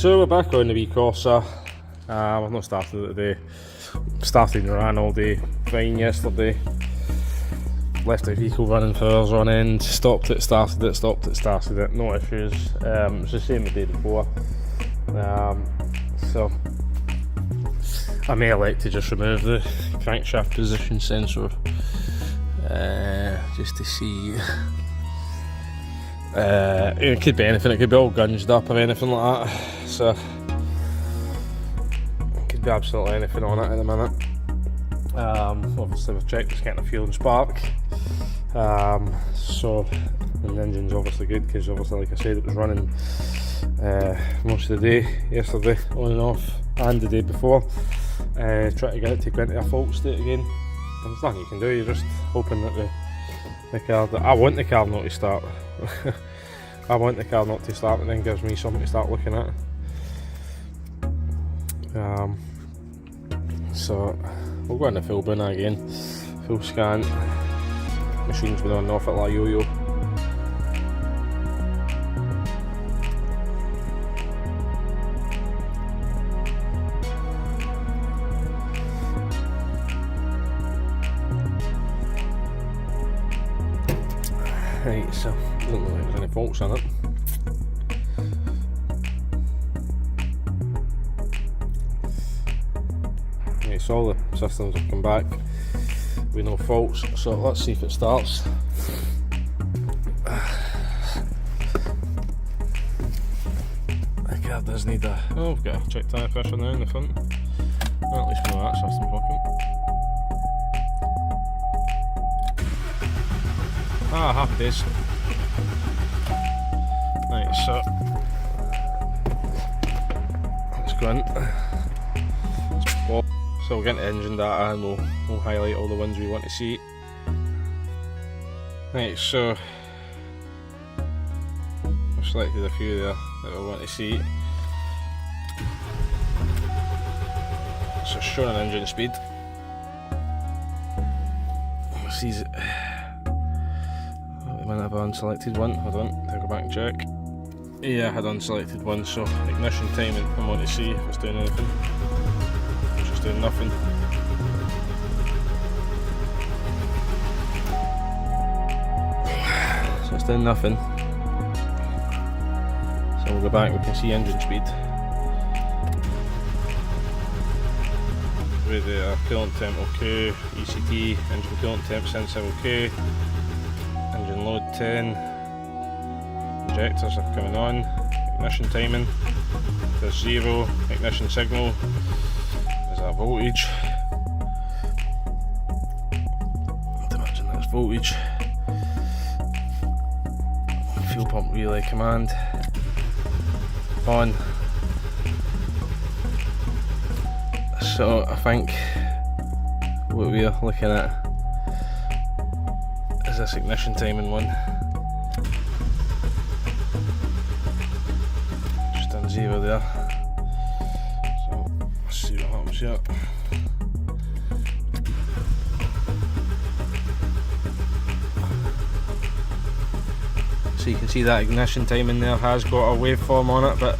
So we're back on the wee Corsa. I've not started it today. Started and ran all day fine yesterday. Left the vehicle running for hours on end. Stopped it, started it, stopped it, started it. No issues. It's the same the day before. So I may elect to just remove the crankshaft position sensor just to see. It could be anything, it could be all gunged up or anything like that, so it could be absolutely anything on it at the minute. Obviously we've checked it's getting a fuel and spark, so and the engine's obviously good because obviously, like I said, it was running most of the day yesterday on and off, and the day before. Trying to get it to go into a fault state again. There's nothing you can do, you're just hoping that the car, I want the car not to start. I want the car not to start, and then gives me something to start looking at. So we'll go into full bin again, full scan. Machine's been on and off it like a yo-yo. Right, so don't know if there's any faults on it. Right, so all the systems have come back with no faults, so let's see if it starts. The car does need a... oh, we've got a check tyre pressure now in the front. Well, at least we know that system's working. Ah, happy days. Right, so let's go in. So we'll get the engine data and we'll highlight all the ones we want to see. Right, so I've selected a few there that I want to see. So it's showing an engine speed. Sees it. I might have unselected one. Hold on, I'll go back and check. Yeah, I had unselected one, so ignition timing, I want to see if it's doing anything. It's just doing nothing. So it's doing nothing. So we'll go back, we can see engine speed. With the coolant temp okay, ECT, engine coolant temp sensor okay. Engine load 10, injectors are coming on, ignition timing, there's 0, ignition signal, there's our voltage, I'd imagine that's voltage, fuel pump relay command, on. So I think what we are looking at is this ignition timing one. Just done 0 there. So let's see what happens here. So you can see that ignition timing there has got a waveform on it, but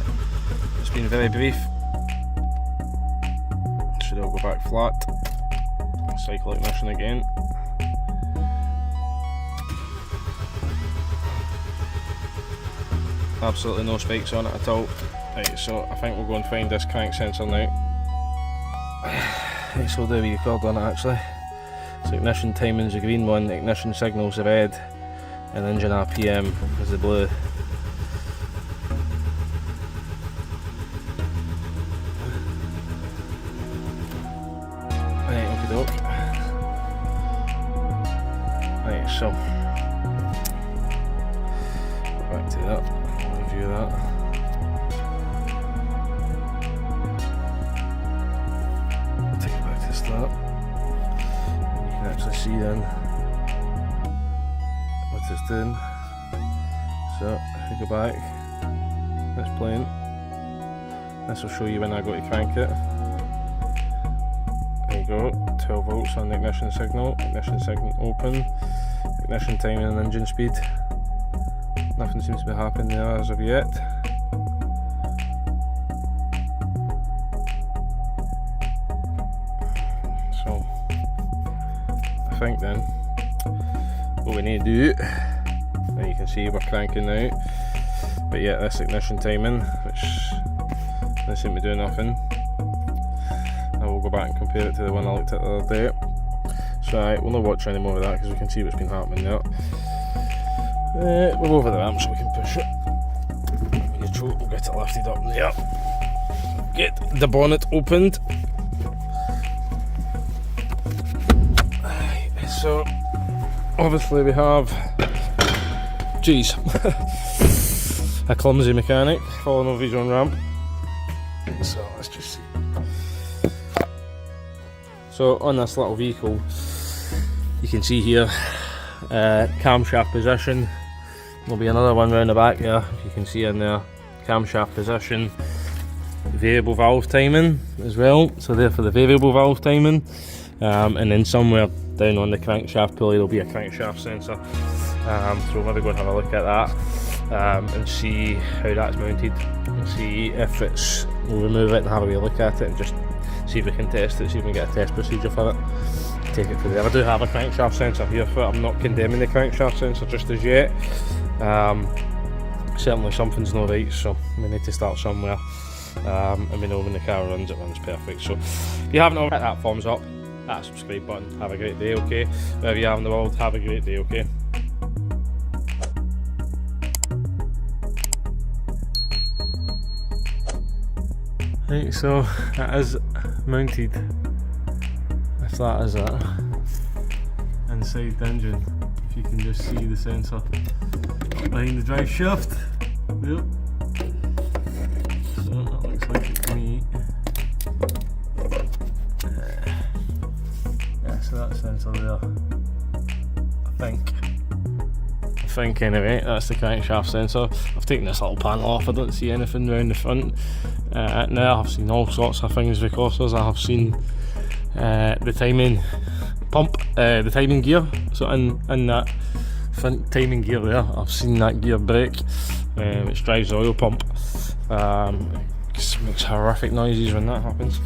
it's been very brief. Should all go back flat. Cycle ignition again. Absolutely no spikes on it at all. Right, so I think we'll go and find this crank sensor now. Right, so there we record on it actually. So ignition timing's the green one, ignition signal's the red, and engine RPM is the blue. Right, okie doke. Right, so go back to that. Review that. Take it back to start. And you can actually see then what it's doing. So if we go back, it's playing. This will show you when I go to crank it. There you go, 12 volts on the ignition signal open, ignition timing and engine speed. Nothing seems to be happening there as of yet. think then what we need to do, now you can see we're cranking now, but yeah, this ignition timing, which doesn't seem to do nothing. I will go back and compare it to the one I looked at the other day. So we'll not watch any more of that because we can see what's been happening there. We'll over the ramp so we can push it. We'll get it lifted up there. Get the bonnet opened. So obviously we have, geez, a clumsy mechanic falling over his own ramp. So let's just see. So on this little vehicle, you can see here camshaft position. There'll be another one round the back there, you can see in there, camshaft position, variable valve timing as well, so there for the variable valve timing, and then somewhere down on the crankshaft pulley there'll be a crankshaft sensor, so we'll maybe go and have a look at that and see how that's mounted, and see if it's, we'll remove it and have a wee look at it and just see if we can test it, see if we can get a test procedure for it. Take it from there. I do have a crankshaft sensor here, but I'm not condemning the crankshaft sensor just as yet. Certainly something's not right, so we need to start somewhere. And we know when the car runs, it runs perfect. So if you haven't already, hit that thumbs up, that subscribe button. Have a great day, okay? Wherever you are in the world, have a great day, okay? Right, so it is mounted, if that is it, inside the engine. If you can just see the sensor behind the drive shaft. Yep. So that looks like it to me. Yeah, so that sensor there, I think anyway, that's the crankshaft sensor. I've taken this little panel off, I don't see anything around the front. Now I've seen all sorts of things with Corsas. I have seen the timing pump, the timing gear, so in that front timing gear there, I've seen that gear brake, which drives the oil pump. It makes horrific noises when that happens.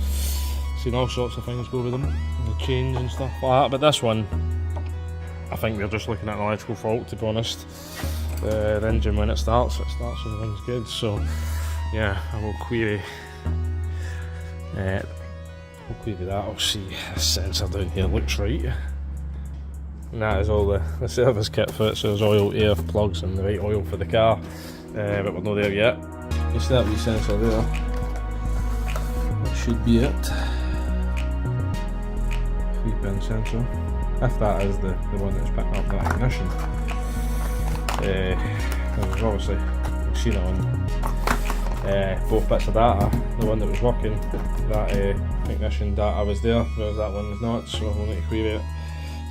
Seen all sorts of things go with them, the chains and stuff like that, but this one, I think we're just looking at an electrical fault, to be honest. The engine, when it starts everything's good, so yeah, I will query that. I'll see the sensor down here looks right, and that is all the service kit for it. So there's oil, air, plugs and the right oil for the car, but we're not there yet. You see that wee sensor there, that should be it. 3-pin sensor, if that is the one that's picking up that ignition. There's obviously, you've seen it on both bits of data. The one that was working, that ignition data was there, whereas that one is not, so we'll need to query it,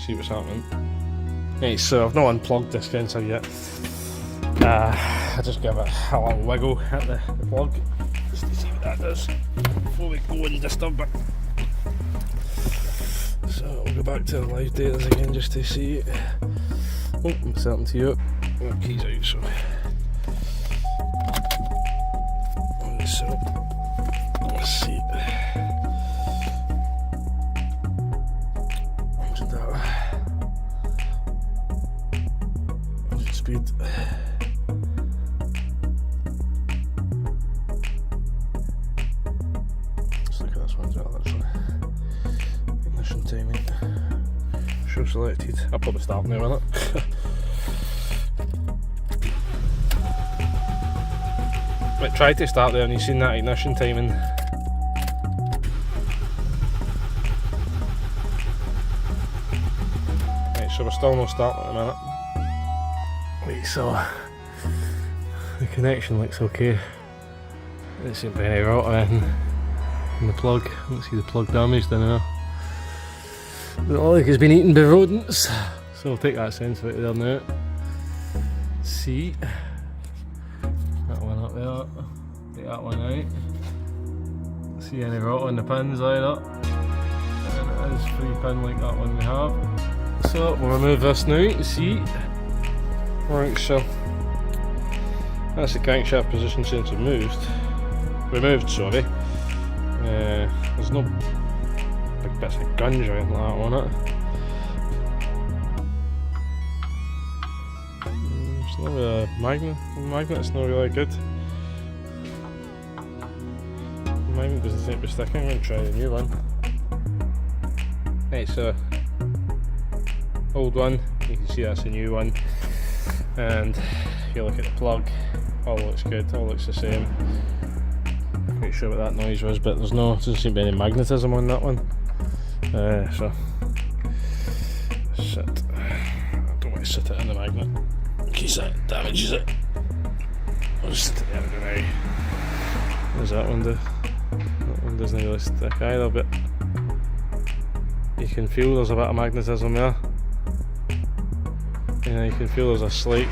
see what's happening. Right, so I've not unplugged this sensor yet. I just give it a little wiggle at the plug, just to see what that does, before we go and disturb it. So we'll go back to the live data again just to see. Oh, I'm starting to you. The keys out, so let's see. Engine data, engine speed. Let's look at this one as well, actually. Ignition timing. Show selected. I'll probably start now with it. But try to start there and you've seen that ignition timing. Right, so we're still no starting at the minute. Wait, so the connection looks okay. There doesn't seem to be any rot in the plug. I don't see the plug damaged in there. It looks like it's been eaten by rodents. So we'll take that sensor out of there now. See. That one up there, take that one out. See any rot on the pins either. And it is 3-pin like that one we have. So we'll remove this now, see. Right, so that's the crankshaft position sensor removed, sorry. There's no big bits of gunge or anything like that on it. It's not really a magnet's not really good. The magnet doesn't seem to be sticking. I'm going to try the new one. Right, so old one, you can see that's a new one, and if you look at the plug, all looks good, all looks the same. Not quite sure what that noise was, but doesn't seem to be any magnetism on that one. So sit. I don't want to sit it in the magnet in case that damages it. I'll just sit it the other way. What does that one do? That one doesn't really stick either, but you can feel there's a bit of magnetism there. Yeah, you can feel there's a slight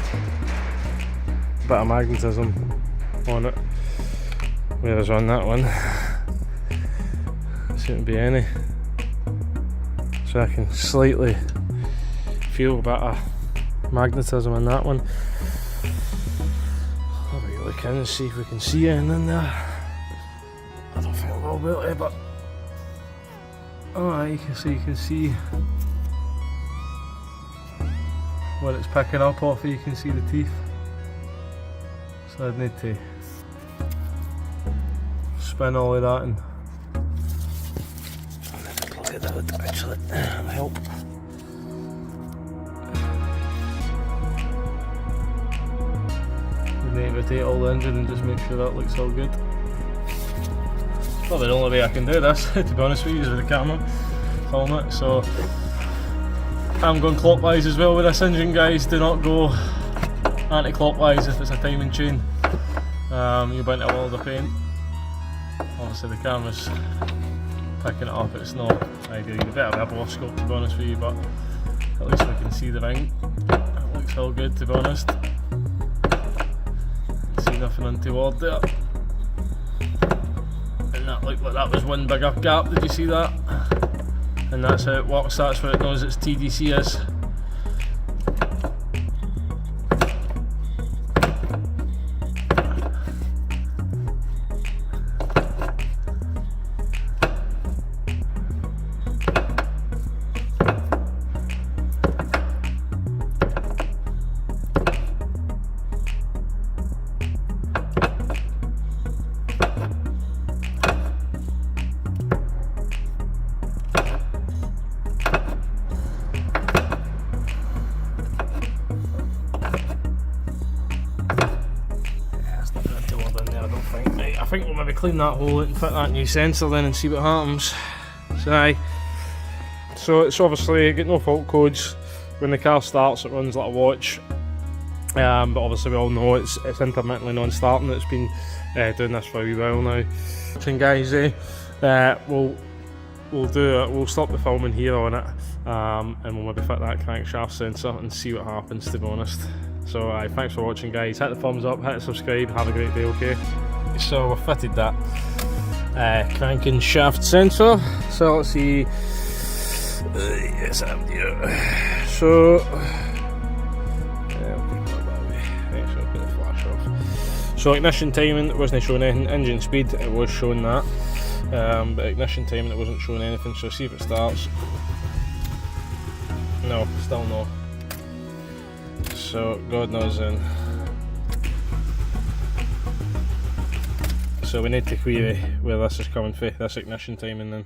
bit of magnetism on it, whereas on that one there shouldn't be any. So I can slightly feel a bit of magnetism in that one. I'll have a look in and see if we can see anything in there. I don't think we'll be able to, but oh, you can see what it's picking up off. You can see the teeth. So I'd need to spin all of that and plug it out actually. That'll help. We need to rotate all the engine and just make sure that looks all good. It's probably the only way I can do this, to be honest with you, is with the camera, film it. So I'm going clockwise as well with this engine, guys. Do not go anti-clockwise if it's a timing chain. You're bound to have all the paint. Obviously the camera's picking it up, it's not ideal. You'd better have a oscilloscope, to be honest with you, but at least we can see the ring. It looks all good, to be honest. See nothing untoward there. And that looked like that was one big up gap, did you see that? And that's how it works, that's what it knows its TDC is. I think we'll maybe clean that hole out and fit that new sensor then and see what happens. So it's obviously got no fault codes. When the car starts it runs like a watch, but obviously we all know it's intermittently non-starting. It's been doing this for a wee while now. So guys, we'll stop the filming here on it, and we'll maybe fit that crankshaft sensor and see what happens, to be honest. So thanks for watching, guys. Hit the thumbs up, hit the subscribe, have a great day, okay? So we've fitted that crank and shaft sensor. So let's see. Yes, I'm here. So I'll put that way. Right, so I'll put the flash off. So ignition timing, it wasn't showing anything. Engine speed, it was showing that. But ignition timing, it wasn't showing anything. So see if it starts. No, still no. So God knows then. So we need to query where this is coming from, this ignition timing then.